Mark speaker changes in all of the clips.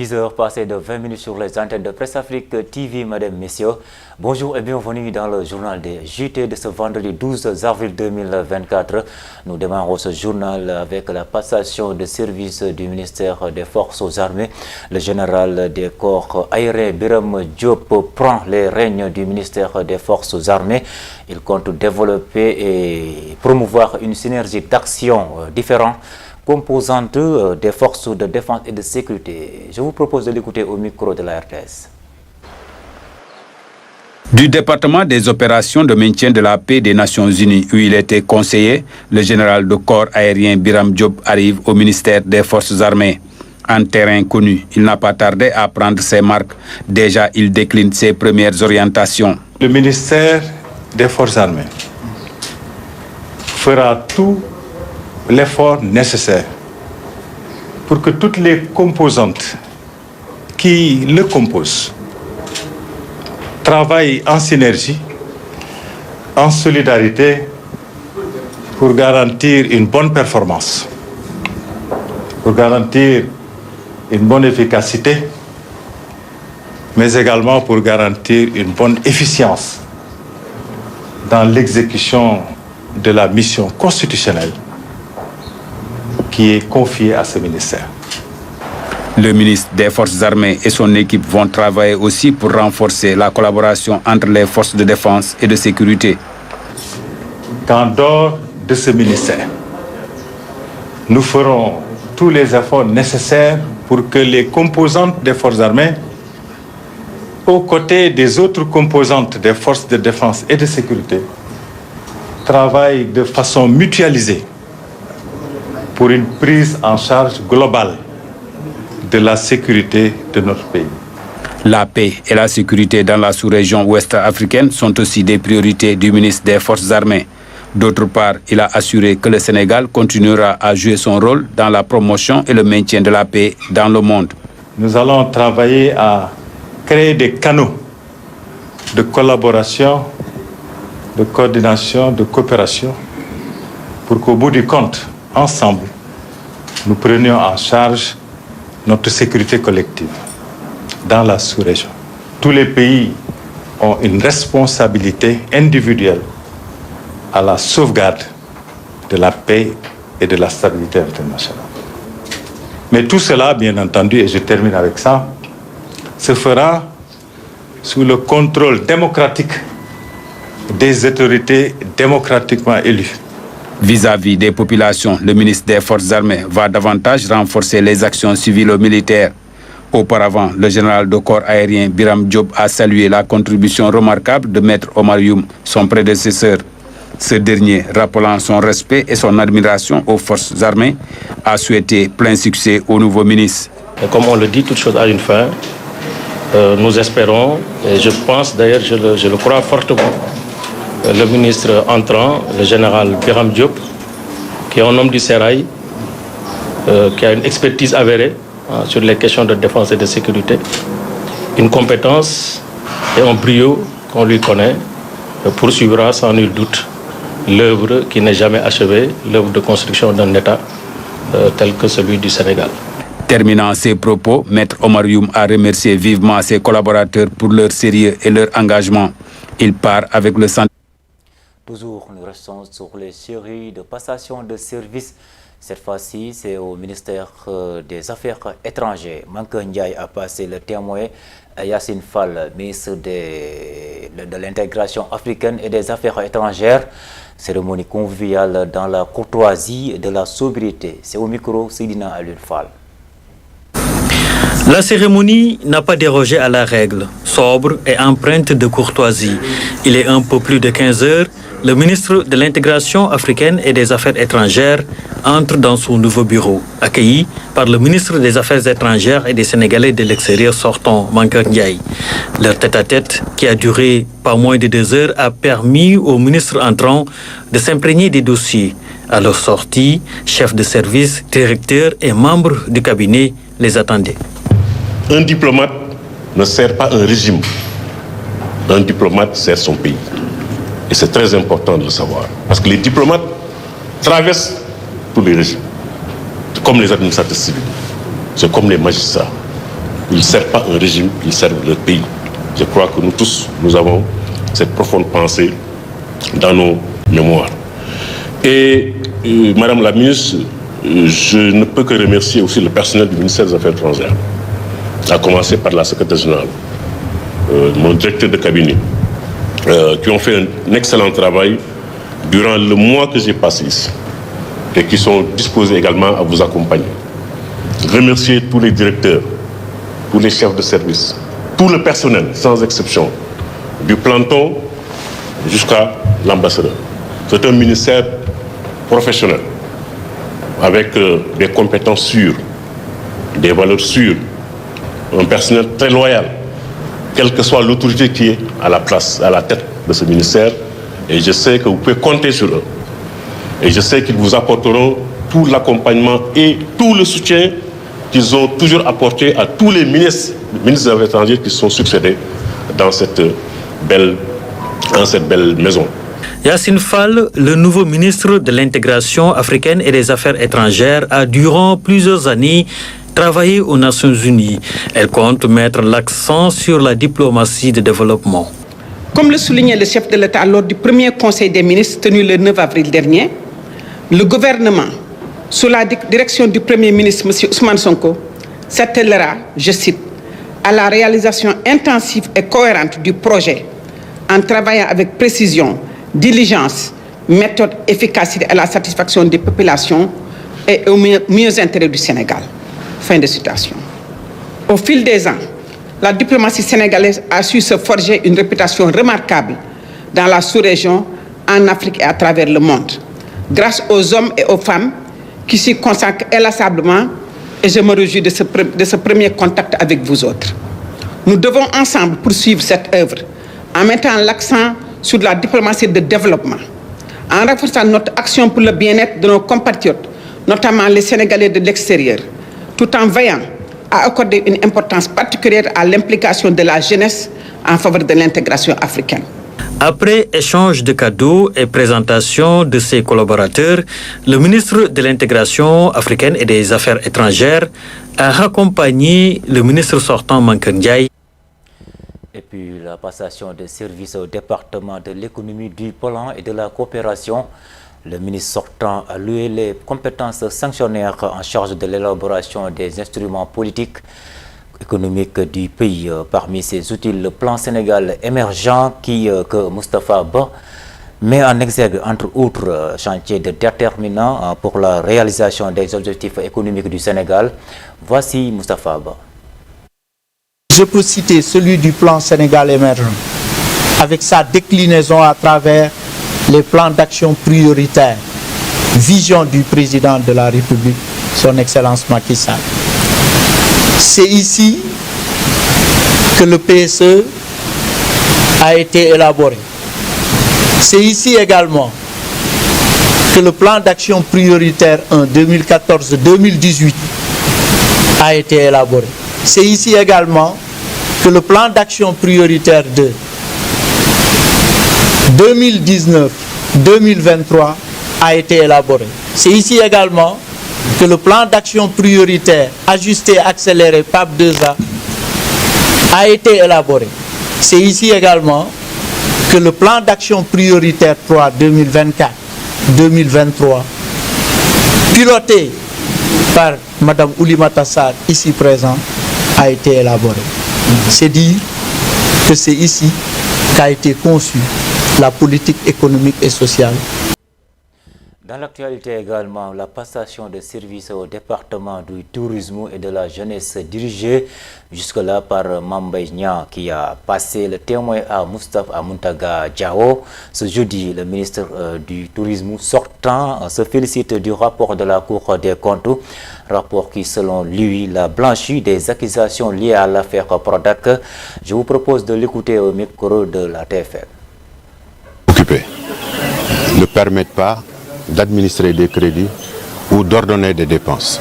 Speaker 1: 10 heures passées de 20 minutes sur les antennes de Presse Afrique TV, mesdames, messieurs. Bonjour et bienvenue dans le journal des JT de ce vendredi 12 avril 2024. Nous démarrons ce journal avec la passation de service du ministère des Forces armées. Le général des corps aériens Biram Diop prend les rênes du ministère des Forces armées. Il compte développer et promouvoir une synergie d'actions différentes composantes des forces de défense et de sécurité. Je vous propose de l'écouter au micro de la RTS.
Speaker 2: Du département des opérations de maintien de la paix des Nations Unies, où il était conseiller, le général de corps aérien Biram Diop arrive au ministère des Forces armées. En terrain connu, il n'a pas tardé à prendre ses marques. Déjà, il décline ses premières orientations.
Speaker 3: Le ministère des Forces armées fera tout l'effort nécessaire pour que toutes les composantes qui le composent travaillent en synergie, en solidarité pour garantir une bonne performance, pour garantir une bonne efficacité, mais également pour garantir une bonne efficience dans l'exécution de la mission constitutionnelle qui est confiée à ce ministère.
Speaker 2: Le ministre des Forces armées et son équipe vont travailler aussi pour renforcer la collaboration entre les forces de défense et de sécurité.
Speaker 3: Qu'en dehors de ce ministère, nous ferons tous les efforts nécessaires pour que les composantes des forces armées, aux côtés des autres composantes des forces de défense et de sécurité, travaillent de façon mutualisée pour une prise en charge globale de la sécurité de notre pays.
Speaker 2: La paix et la sécurité dans la sous-région ouest africaine sont aussi des priorités du ministre des Forces armées. D'autre part, il a assuré que le Sénégal continuera à jouer son rôle dans la promotion et le maintien de la paix dans le monde.
Speaker 3: Nous allons travailler à créer des canaux de collaboration, de coordination, de coopération, pour qu'au bout du compte, ensemble, nous prenions en charge notre sécurité collective dans la sous-région. Tous les pays ont une responsabilité individuelle à la sauvegarde de la paix et de la stabilité internationale. Mais tout cela, bien entendu, et je termine avec ça, se fera sous le contrôle démocratique des autorités démocratiquement élues.
Speaker 2: Vis-à-vis des populations, le ministre des Forces armées va davantage renforcer les actions civilo-militaires. Auparavant, le général de corps aérien Biram Diop a salué la contribution remarquable de Maître Omar Youm, son prédécesseur. Ce dernier, rappelant son respect et son admiration aux forces armées, a souhaité plein succès au nouveau ministre.
Speaker 4: Et comme on le dit, toute chose a une fin. Nous espérons, et je pense d'ailleurs, je le crois fortement, le ministre entrant, le général Biram Diop, qui est un homme du Sérail, qui a une expertise avérée sur les questions de défense et de sécurité, une compétence et un brio qu'on lui connaît, poursuivra sans nul doute l'œuvre qui n'est jamais achevée, l'œuvre de construction d'un État tel que celui du Sénégal.
Speaker 2: Terminant ses propos, Maître Omar Youm a remercié vivement ses collaborateurs pour leur sérieux et leur engagement. Il part avec le sentiment.
Speaker 1: Toujours, nous restons sur les séries de passation de services. Cette fois-ci, c'est au ministère des Affaires étrangères. Mankeur Ndiaye a passé le témoin à Yassine Fall, ministre de l'intégration africaine et des Affaires étrangères. Cérémonie conviviale dans la courtoisie et de la sobriété. C'est au micro Sidina Alun Fall.
Speaker 5: La cérémonie n'a pas dérogé à la règle, sobre et empreinte de courtoisie. Il est un peu plus de 15 heures. Le ministre de l'Intégration africaine et des Affaires étrangères entre dans son nouveau bureau, accueilli par le ministre des Affaires étrangères et des Sénégalais de l'extérieur sortant, Mankeur Ndiaye. Leur tête-à-tête, qui a duré pas moins de 2 heures, a permis au ministre entrant de s'imprégner des dossiers. À leur sortie, chefs de service, directeurs et membres du cabinet les attendaient.
Speaker 6: Un diplomate ne sert pas un régime. Un diplomate sert son pays. Et c'est très important de le savoir. Parce que les diplomates traversent tous les régimes. C'est comme les administrateurs civils. C'est comme les magistrats. ils ne servent pas un régime, ils servent leur pays. Je crois que nous tous, nous avons cette profonde pensée dans nos mémoires. Et Madame la ministre, je ne peux que remercier aussi le personnel du ministère des Affaires étrangères, à commencer par la secrétaire générale, mon directeur de cabinet, qui ont fait un excellent travail durant le mois que j'ai passé ici et qui sont disposés également à vous accompagner. Remercier tous les directeurs, tous les chefs de service, tout le personnel, sans exception, du planton jusqu'à l'ambassadeur. C'est un ministère professionnel, avec des compétences sûres, des valeurs sûres, un personnel très loyal, quelle que soit l'autorité qui est à la place, à la tête de ce ministère. Et je sais que vous pouvez compter sur eux. Et je sais qu'ils vous apporteront tout l'accompagnement et tout le soutien qu'ils ont toujours apporté à tous les ministres des Affaires étrangères qui se sont succédés dans cette belle maison.
Speaker 5: Yassine Fall, le nouveau ministre de l'Intégration africaine et des Affaires étrangères, a durant plusieurs années travaillé aux Nations Unies. Elle compte mettre l'accent sur la diplomatie de développement.
Speaker 7: Comme le soulignait le chef de l'État lors du premier Conseil des ministres tenu le 9 avril dernier, le gouvernement, sous la direction du Premier ministre M. Ousmane Sonko, s'attellera, je cite, à la réalisation intensive et cohérente du projet en travaillant avec précision, diligence, méthode, efficacité à la satisfaction des populations et au mieux intérêt du Sénégal. Fin de citation. Au fil des ans, la diplomatie sénégalaise a su se forger une réputation remarquable dans la sous-région, en Afrique et à travers le monde, grâce aux hommes et aux femmes qui s'y consacrent inlassablement, et je me réjouis de ce premier contact avec vous autres. Nous devons ensemble poursuivre cette œuvre en mettant l'accent sur la diplomatie de développement, en renforçant notre action pour le bien-être de nos compatriotes, notamment les Sénégalais de l'extérieur, tout en veillant à accorder une importance particulière à l'implication de la jeunesse en faveur de l'intégration africaine.
Speaker 5: Après échange de cadeaux et présentation de ses collaborateurs, le ministre de l'Intégration africaine et des Affaires étrangères a accompagné le ministre sortant Mankeur Ndiaye.
Speaker 1: Et puis la passation de services au département de l'économie, du plan et de la coopération. Le ministre sortant a loué les compétences sanctionnaires en charge de l'élaboration des instruments politiques économiques du pays. Parmi ces outils, le plan Sénégal émergent que Moustapha Ba met en exergue, entre autres chantiers déterminants pour la réalisation des objectifs économiques du Sénégal. Voici Moustapha Ba.
Speaker 8: Je peux citer celui du plan Sénégal émergent, avec sa déclinaison à travers les plans d'action prioritaires, vision du président de la République, son Excellence Macky Sall. C'est ici que le PSE a été élaboré. C'est ici également que le plan d'action prioritaire 1 2014-2018 a été élaboré. C'est ici également que le plan d'action prioritaire 2 2019-2023 a été élaboré. C'est ici également que le plan d'action prioritaire ajusté accéléré PAP 2A a été élaboré. C'est ici également que le plan d'action prioritaire 3 2024-2023 piloté par Mme Oulimata Sarr, ici présent, a été élaboré. C'est dire que c'est ici qu'a été conçue la politique économique et sociale.
Speaker 1: Dans l'actualité également, la passation de services au département du tourisme et de la jeunesse dirigée jusque-là par Mambay Nia qui a passé le témoin à Moustapha Muntaga Diao. Ce jeudi, le ministre du tourisme sortant se félicite du rapport de la Cour des comptes, rapport qui selon lui l'a blanchi des accusations liées à l'affaire Prodac. Je vous propose de l'écouter au micro de la TFM.
Speaker 9: Ne permettent pas d'administrer des crédits ou d'ordonner des dépenses.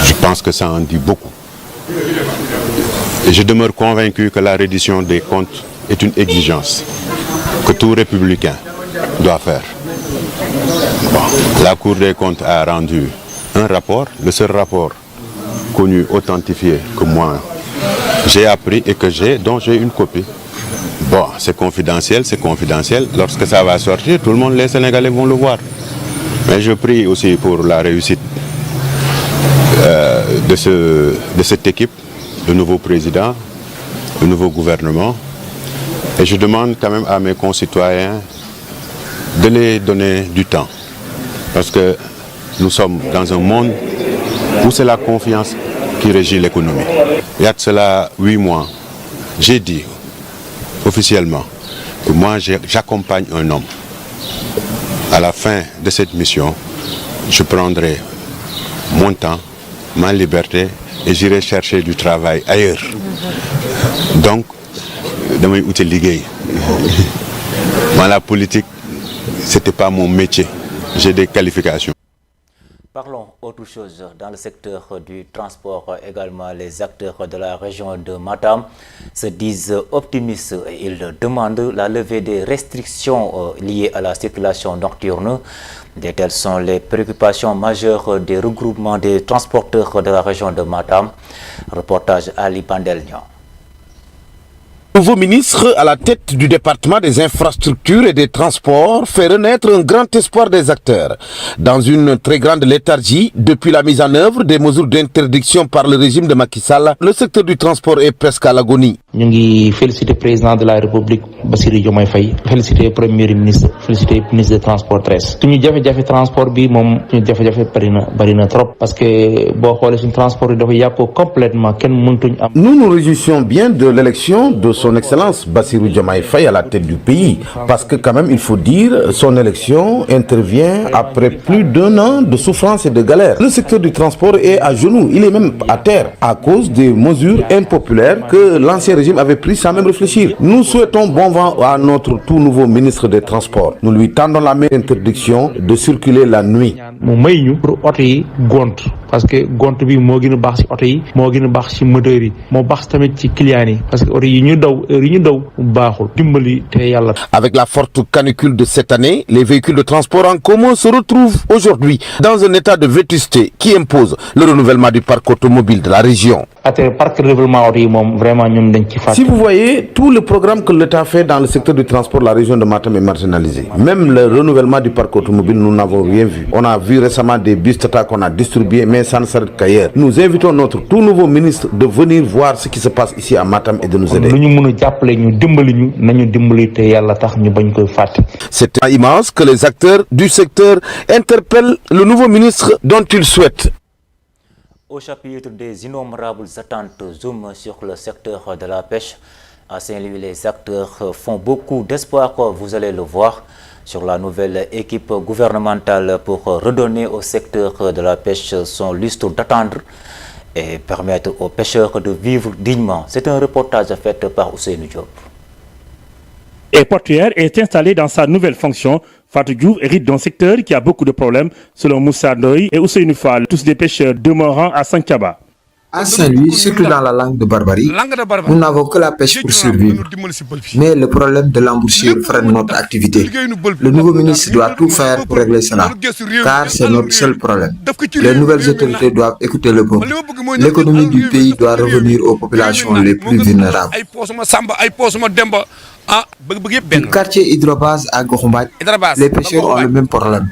Speaker 9: Je pense que ça en dit beaucoup. Et je demeure convaincu que la reddition des comptes est une exigence que tout républicain doit faire. Bon, la Cour des comptes a rendu un rapport, le seul rapport connu, authentifié que moi j'ai appris et dont j'ai une copie. Bon, c'est confidentiel. Lorsque ça va sortir, tout le monde, les Sénégalais vont le voir. Mais je prie aussi pour la réussite de cette équipe, le nouveau président, le nouveau gouvernement. Et je demande quand même à mes concitoyens de les donner du temps. Parce que nous sommes dans un monde où c'est la confiance qui régit l'économie. Il y a de cela 8 mois, j'ai dit officiellement que moi j'accompagne un homme. À la fin de cette mission, je prendrai mon temps, ma liberté et j'irai chercher du travail ailleurs. Donc, damay uti liggéey. Moi, la politique, c'était pas mon métier. J'ai des qualifications.
Speaker 1: Parlons autre chose. Dans le secteur du transport également, les acteurs de la région de Matam se disent optimistes. Ils demandent la levée des restrictions liées à la circulation nocturne. Telles sont les préoccupations majeures des regroupements des transporteurs de la région de Matam. Reportage Ali Pandelnian.
Speaker 10: Le nouveau ministre à la tête du département des infrastructures et des transports fait renaître un grand espoir des acteurs. Dans une très grande léthargie, depuis la mise en œuvre des mesures d'interdiction par le régime de Macky Sall, le secteur du transport est presque à l'agonie.
Speaker 11: Nous ngi féliciter le président de la République Bassirou Diomaye Faye, féliciter le premier ministre, féliciter le ministre des Transports terrestres. Suñu jafe-jafe transport bi moom suñu jafe-jafe bari na trop parce que boo xoolee suñu transport dafa yàqu complètement kenn mëntuñ am.
Speaker 10: Nous nous réjouissons bien de l'élection de son Excellence Bassirou Diomaye Faye à la tête du pays, parce que quand même il faut dire son élection intervient après plus d'1 an de souffrance et de galère. Le secteur du transport est à genoux, il est même à terre à cause des mesures impopulaires que l'ancien régime avait prises sans même réfléchir. Nous souhaitons bon vent à notre tout nouveau ministre des Transports. Nous lui tendons la main d'interdiction de circuler la nuit.
Speaker 11: Mu may ñu pour oto yi gont parce que gont bi moo gën a baax ci oto yi moo gën a baax ci moteur yi moo baax tamit ci clients yi parce que oto yi ñu daw baaxul dimbali te yàlla.
Speaker 10: Avec la forte canicule de cette année, les véhicules de transport en commun se retrouvent aujourd'hui dans un état de vétusté qui impose le renouvellement du parc automobile de la région. Si vous voyez, tout le programme que l'État fait dans le secteur du transport, la région de Matam est marginalisée. Même le renouvellement du parc automobile, nous n'avons rien vu. On a vu récemment des bus Tata qu'on a distribués, mais ça ne s'arrête qu'ailleurs. Nous invitons notre tout nouveau ministre de venir voir ce qui se passe ici à Matam et de nous aider. C'est immense que les acteurs du secteur interpellent le nouveau ministre dont ils souhaitent.
Speaker 1: Au chapitre des innombrables attentes zoom sur le secteur de la pêche, à Saint-Louis, les acteurs font beaucoup d'espoir, vous allez le voir, sur la nouvelle équipe gouvernementale pour redonner au secteur de la pêche son lustre d'attendre et permettre aux pêcheurs de vivre dignement. C'est un reportage fait par Ousseynou Diop.
Speaker 12: Et Portuaire est installé dans sa nouvelle fonction. Fatou Diouf hérite d'un secteur qui a beaucoup de problèmes, selon Moussa Ndoye et Ousseynou Fall, tous des pêcheurs demeurant à Santhiaba.
Speaker 13: À Saint-Louis, surtout dans la langue de Barbarie, nous n'avons que la pêche pour survivre. Mais le problème de l'embouchure freine notre activité. Le nouveau ministre doit tout faire pour régler cela, car c'est notre seul problème. Les nouvelles autorités doivent écouter le peuple. L'économie du pays doit revenir aux populations les plus vulnérables. Du quartier Hydrobase à Gokhombath, les pêcheurs ont le même problème.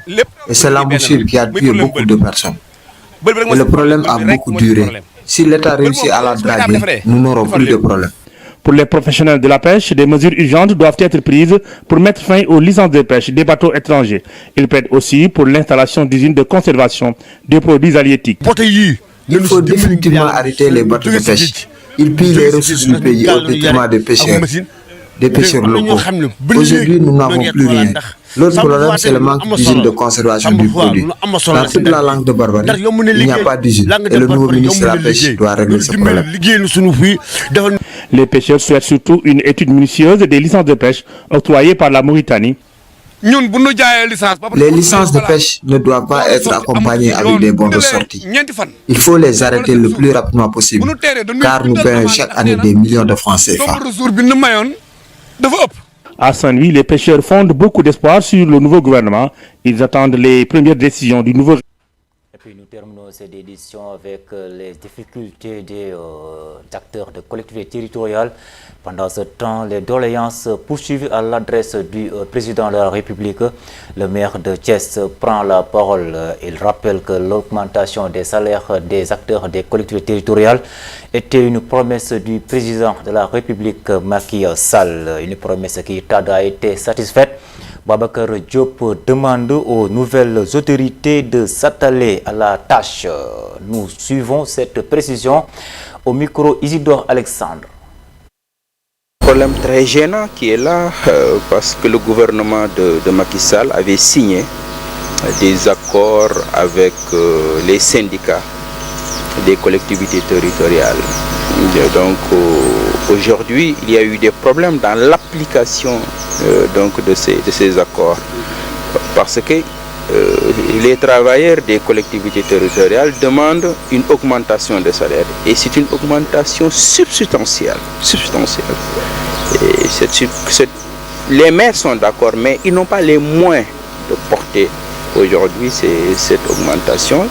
Speaker 13: Et c'est l'embouchure qui a tué beaucoup de personnes. Et le problème a beaucoup duré. Si l'État réussit à la draguer, nous n'aurons plus de problème.
Speaker 12: Pour les professionnels de la pêche, des mesures urgentes doivent être prises pour mettre fin aux licences de pêche des bateaux étrangers. Ils plaident aussi pour l'installation d'usines de conservation des produits halieutiques.
Speaker 13: Il faut définitivement arrêter les bateaux de pêche. Ils pillent les ressources du pays au détriment des pêcheurs locaux. Aujourd'hui, nous n'avons plus rien. L'autre problème, c'est le manque d'usines de conservation du produit. Dans toute la langue de Barbarie, il n'y a pas d'usine. Et le nouveau ministre de la Pêche doit régler ce problème.
Speaker 12: Les pêcheurs souhaitent surtout une étude minutieuse des licences de pêche octroyées par la Mauritanie.
Speaker 13: Les licences de pêche ne doivent pas être accompagnées avec des bons de sortie. Il faut les arrêter le plus rapidement possible, car nous payons chaque année des millions de francs CFA.
Speaker 12: À Saint-Louis, les pêcheurs fondent beaucoup d'espoir sur le nouveau gouvernement. Ils attendent les premières décisions du nouveau.
Speaker 1: puis nous terminons cette édition avec les difficultés des acteurs de collectivités territoriales. Pendant ce temps, les doléances poursuivies à l'adresse du président de la République. Le maire de Thiès prend la parole. Il rappelle que l'augmentation des salaires des acteurs des collectivités territoriales était une promesse du président de la République, Macky Sall. Une promesse qui a été satisfaite. Babacar Diop demande aux nouvelles autorités de s'atteler à la tâche. Nous suivons cette précision au micro Isidore Alexandre.
Speaker 14: Problème très gênant qui est là parce que le gouvernement de Macky Sall avait signé des accords avec les syndicats des collectivités territoriales. Donc aujourd'hui, il y a eu des problèmes dans l'application de ces accords parce que les travailleurs des collectivités territoriales demandent une augmentation de salaire et c'est une augmentation substantielle. Et les maires sont d'accord, mais ils n'ont pas les moyens de porter aujourd'hui cette augmentation,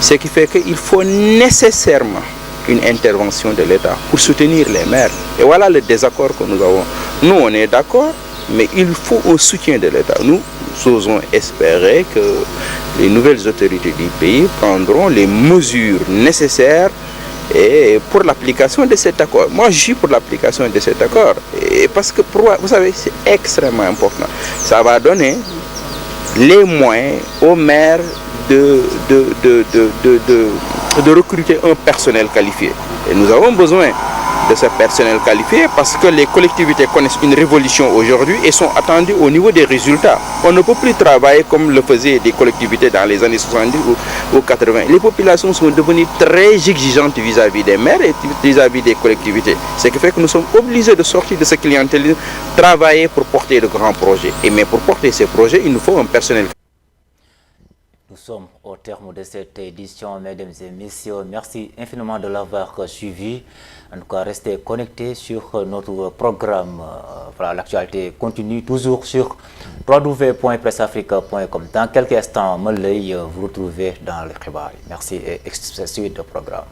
Speaker 14: ce qui fait qu'il faut nécessairement une intervention de l'État pour soutenir les maires. Et voilà le désaccord que nous avons. Nous, on est d'accord, mais il faut un soutien de l'État. Nous osons espérer que les nouvelles autorités du pays prendront les mesures nécessaires pour l'application de cet accord. Moi, je suis pour l'application de cet accord. Et parce que, vous savez, c'est extrêmement important. Ça va donner les moyens aux maires de recruter un personnel qualifié. Et nous avons besoin de ce personnel qualifié parce que les collectivités connaissent une révolution aujourd'hui et sont attendues au niveau des résultats. On ne peut plus travailler comme le faisaient des collectivités dans les années 70 ou 80. Les populations sont devenues très exigeantes vis-à-vis des maires et vis-à-vis des collectivités. Ce qui fait que nous sommes obligés de sortir de ce clientélisme, travailler pour porter de grands projets. Mais pour porter ces projets, il nous faut un personnel.
Speaker 1: Nous sommes au terme de cette édition, mesdames et messieurs. Merci infiniment de l'avoir suivi. En tout cas, restez connectés sur notre programme. Voilà, l'actualité continue toujours sur www.pressafrica.com. Dans quelques instants, Moulay, vous retrouvez dans le Khibari. Merci et suite de programme.